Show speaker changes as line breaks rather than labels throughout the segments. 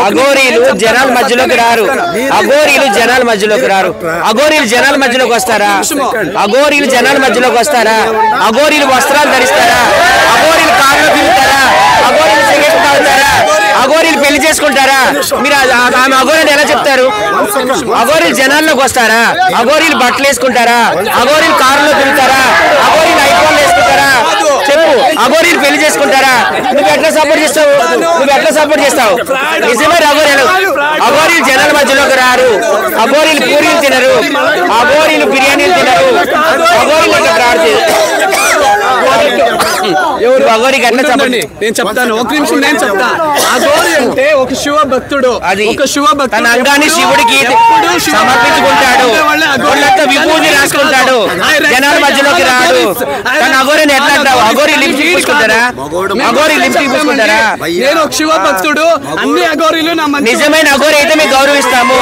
అఘోరీలు జనాల మధ్యలోకి రారు. అఘోరీలు జనాల మధ్యలోకి రారు. అఘోరీలు జనాల మధ్యలోకి వస్తారా? అఘోరీలు జనాల మధ్యలోకి వస్తారా? అఘోరీలు వస్త్రాలు ధరిస్తారా? అఘోరీలు కార్లో తిరుగుతారా? అఘోరీలు సిగరెట్ తాగుతారా? అఘోరీలు పెళ్లి చేసుకుంటారా? మీరు ఆమె అఘోరీని ఎలా చెప్తారు? అఘోరీలు జనాల్లోకి వస్తారా? అఘోరీలు బట్టలు వేసుకుంటారా? అఘోరీలు కారులో తిరుగుతారా? అఘోరీలు ఐఫోన్లు వేసుకుంటారా? చెప్పు. అఘోరీలు పెళ్లి చేసుకుంటారా? నువ్వు ఎట్లా సపోర్ట్ చేస్తావు? నిజమే అఘోరీలు. అఘోరీలు జనాల మధ్యలోకి రారు. అఘోరీలు పూరీలు తినరు. అఘోరీలు బిర్యానీలు తినరు. అఘోరీలు ఇక్కడ రారు. అఘోరికి అట్లా చెప్పండి.
నేను చెప్తాను, ఒక నిమిషం నేను చెప్తా. అఘోరి అంటే ఒక శివ భక్తుడు. అది ఒక శివ భక్తుడు
తన అంగాన్ని శివుడికి సమర్పించుకుంటాడు. విభూతి రాసుకుంటాడు. జనాల మధ్యలోకి రాడు. తన అఘోరిని ఎట్లా అంటావు? అఘోరి లిప్స్టిక్ పూసుకుంటారా? అఘోరి లిప్స్టిక్ పూసుకుంటారా?
నేను ఒక శివ భక్తుడు. అన్ని అఘోరీలు
నిజమైన అఘోరి అయితే మేము గౌరవిస్తాము.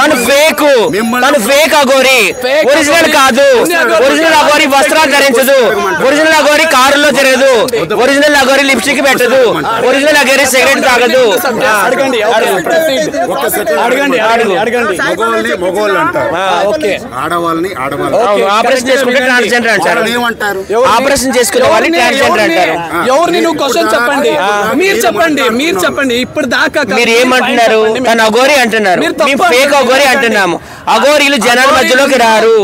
తను ఫేక్ అఘోరి, ఒరిజినల్ కాదు. ఒరిజినల్ అఘోరి వస్త్రాలు ధరించదు. ఒరిజినల్ అఘోరి కారులో తిరగదు. ఒరిజినల్ అఘోరి లిప్స్టిక్ పెట్టదు. ఒరిజినల్ అఘోరి సిగరెట్ తాగదు. ఆపరేషన్ చేసుకుంటే ట్రాన్స్జెండర్ అంటారు. ఆపరేషన్ చేసుకునే వాళ్ళని ట్రాన్స్జెండర్ అంటారు.
ఎవరు నేను క్వశ్చన్ చెప్పండి. మీరు చెప్పండి ఇప్పుడు దాకా
మీరు ఏమంటున్నారు? తను అఘోరి అంటున్నారు. మేము ఫేక్ అఘోరి అంటున్నాము. అఘోరీలు జనాల మధ్యలోకి రారు.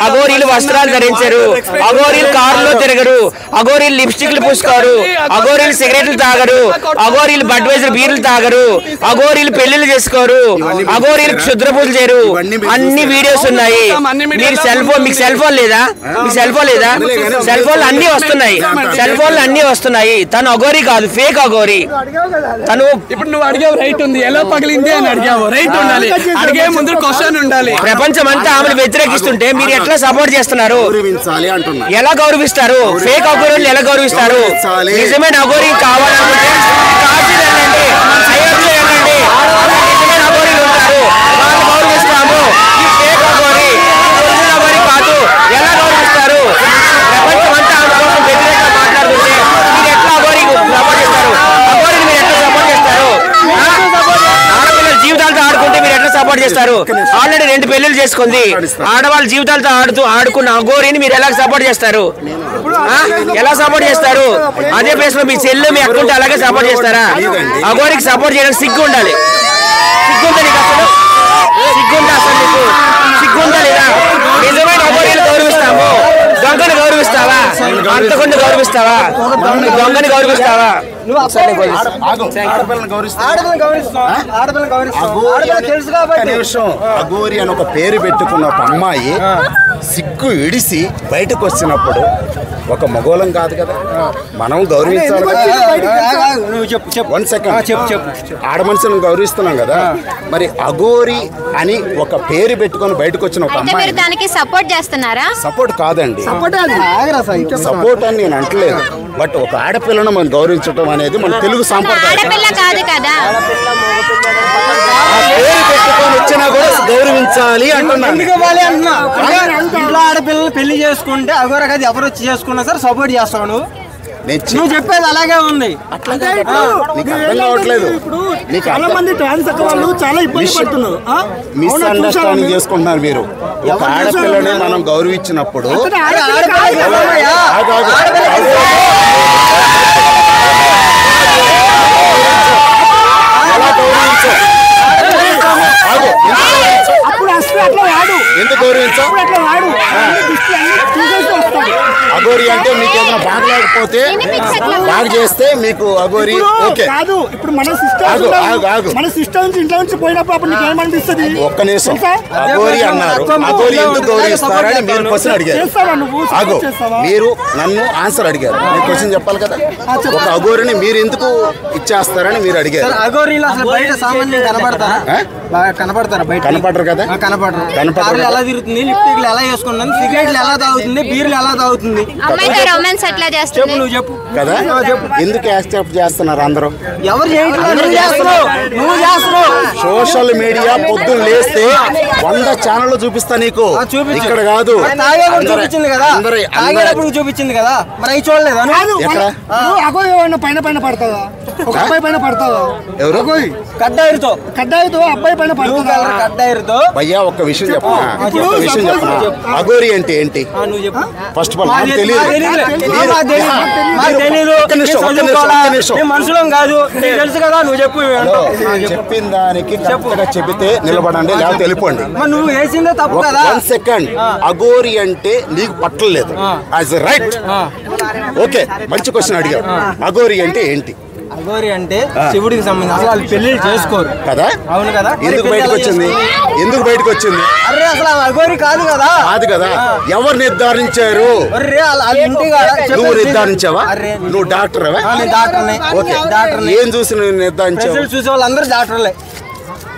అఘోరీలు వస్త్రాలు ధరించరు. అఘోరీలు కారులో తిరగరు. అఘోరీలు లిప్స్టిక్లు పూసుకోరు. అఘోరీలు సిగరెట్లు తాగరు. అఘోరీలు బడ్వైజర్ బీర్లు తాగరు. అఘోరీలు పెళ్లిళ్ళు చేసుకోరు. అఘోరీలు క్షుద్ర పూజలు చేయరు. అన్ని వీడియోస్ ఉన్నాయి. మీరు మీకు సెల్ ఫోన్ లేదా? సెల్ ఫోన్లు అన్ని వస్తున్నాయి. తను అఘోరి కాదు, ఫేక్ అఘోరి. తను
ఇప్పుడు నువ్వు అడిగావు రైట్ ఉంది, ఎలా పగిలింది అని అడిగావు. రైట్ ఉండాలి, అడిగే ముందు క్వశ్చన్ ఉండాలి.
ప్రపంచం అంతా ఆమెను వ్యతిరేకిస్తుంటే మీరు ఎట్లా సపోర్ట్ చేస్తున్నారు? ఎలా గౌరవిస్తారు? ఫేక్ అఘోరీలు ఎలా గౌరవిస్తారు? నిజమైన అఘోరీ కావాలనుకుంటే కాశీలండి, అయోధ్య వెళ్ళండి. నిజమైన అఘోరీలు ఉంటారు, వాళ్ళు గౌరవిస్తాము. ఈ ఫేక్ అఘోరీ కాదు. ఎలా గౌరవిస్తారు? ప్రపంచం అంతా ఆమె కోసం వ్యతిరేకంగా మాట్లాడుతుంటే మీరు ఎట్లా అఘోరీ సపోర్ట్ చేస్తారు? అఘోరీని మీరు ఎట్లా సపోర్ట్ చేస్తారు? ఆడపిల్లల జీవితాలతో ఆడుకుంటే మీరు ఎట్లా సపోర్ట్ చేస్తారు? ఆల్రెడీ 2 పెళ్లిళ్ళు చేసుకుంది. ఆడవాళ్ళ జీవితాలతో ఆడుకున్న అఘోరీని మీరు ఎలా సపోర్ట్ చేస్తారు? అదే ప్లేస్ లో మీ చెల్లు మీ అక్కుంటే అలాగే సపోర్ట్ చేస్తారా? అఘోరికి సపోర్ట్ చేయడానికి సిగ్గు ఉండాలి. సిగ్గుందా లేదా? నిజమైన అఘోరీలు గౌరవిస్తాము. దొంగని గౌరవిస్తావా? అంతకుండా గౌరవిస్తావా? దొంగని గౌరవిస్తావా?
అఘోరి అని ఒక పేరు పెట్టుకున్న ఒక అమ్మాయి సిగ్గు ఇడిసి బయటకు వచ్చినప్పుడు ఒక మగోళం కాదు కదా, మనం గౌరవించాలి కదా. 1 సెకండ్. ఆడ మనుషులను గౌరవిస్తున్నాం కదా, మరి అఘోరి అని ఒక పేరు పెట్టుకొని బయటకు వచ్చిన ఒక అమ్మాయి
దానికి సపోర్ట్ చేస్తున్నారా?
సపోర్ట్ కాదండి, సపోర్ట్ అని నేను అంటలేదు. బట్ ఒక ఆడపిల్లను మనం గౌరవించడం అనేది మన తెలుగు సాంప్రదాయం. పేరు పెట్టుకొని వచ్చినా కూడా గౌరవించాలి అంటున్నాను.
ఇంట్లో ఆడపిల్లలు పెళ్లి చేసుకుంటే అఘోర కదా ఎవరు వచ్చి చేసుకున్నా సరే సపోర్ట్ చేస్తావు. నువ్వు చెప్పేది అలాగే ఉంది.
మిస్అండర్స్టాండింగ్ చేసుకుంటున్నారు మీరు. ఒక ఆడపిల్లని మనం గౌరవించినప్పుడు ఎందుకు గౌరవించావు? అఘోరి అంటే మీకు ఏదైనా బాగా లేకపోతే బాగా చేస్తే మీకు అఘోరి ఓకే.
ఇప్పుడు మన సిస్టమ్ నుంచి ఇంట్లో నుంచి పోయినప్పుడు నీకు ఏమనిపిస్తుంది?
ఒక్క నిమిషం. అఘోరి అన్నారు, అఘోరి ఎందుకు గౌరవిస్తారని మీరు క్వశ్చన్ అడిగారు. మీరు నన్ను ఆన్సర్ అడిగారు, నేను క్వశ్చన్ చెప్పాలి కదా. ఒక అఘోరిని మీరు ఎందుకు ఇచ్చేస్తారని మీరు అడిగారు.
బాగా కనపడతారు బయట
కనపడరు కదా
కనపడరు
కనపడరు
కార్లు ఎలా తిరుగుతుంది లిప్టిక్లు ఎలా వేసుకుంటుంది సిగరెట్లు ఎలా తాగుతుంది బీర్లు ఎలా తాగుతుంది
అమ్మాయితో రొమాన్స్ ఎట్లా చేస్తుంది
చెప్పు నువ్వు చెప్పు
కదా ఎందుకు యాక్సెప్ట్ చేస్తున్నారు అందరూ
ఎవరు చేయట్లేదు నువ్వు చేస్తున్నావు
సోషల్ మీడియా పొద్దున్న లేస్తే 100 ఛానళ్ళు చూపిస్తా నీకు
చూపించు
ఇక్కడ కాదు
తాగేప్పుడు చూపించింది కదా తాగేటప్పుడు చూపించింది కదా మరి అవి చూడలేదా
ఎక్కడ
అగోయి పైన పైన పడతావా ఒక అబ్బాయి పైన పడతావా
ఎవరు
కడ్డాయిరుతో
అబ్బాయి పైన పడతావా
కడ్డాయిరుతో
భయ్యా ఒక్క విషయం చెప్పనా అఘోరి అంటే ఏంటి
నువ్వు చెప్పు
ఫస్ట్ ఆఫ్ ఆల్ నాకు తెలియదు
మనుషులం కాదు తెలుసు కదా నువ్వు చెప్పు
చెప్పిన దానికి కరెక్ట్గా చెబితే నిలబడండి లేకపోతే వెళ్ళిపోండి
నువ్వు వేసిందే తప్పు కదా
1 సెకండ్ అఘోరి అంటే నీకు పట్టలేదు యాజ్ రైట్ ఓకే మంచి క్వశ్చన్ అడిగావు అఘోరి అంటే ఏంటి
అఘోరి అంటే శివుడికి సంబంధించి అసలు వాళ్ళు పెళ్లి చేసుకోరు
కదా
అవును కదా
ఎందుకు బయటకు వచ్చింది
అరే అసలు అఘోరి కాదు కదా
ఎవరు నిర్ధారించారు నువ్వు నిర్ధారించావా నువ్వు డాక్టర్ ఓకే ఏం చూసి నువ్వు నిర్ధారించావు
చూసే వాళ్ళందరూ డాక్టర్లే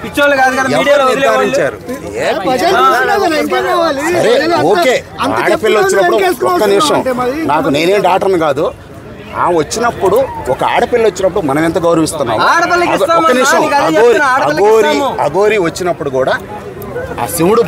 పిచ్చోళ్ళు కాదు కదా మీడియాలో
నిర్ధారించారు సరే ఓకే ఆడపిల్ల వచ్చినప్పుడు ఒక్క నిమిషం నాకు నేనేం డాక్టర్ని కాదు వచ్చినప్పుడు ఒక ఆడపిల్ల వచ్చినప్పుడు మనం ఎంత గౌరవిస్తున్నాం ఒక్క నిమిషం అఘోరి వచ్చినప్పుడు కూడా ఆ శివుడు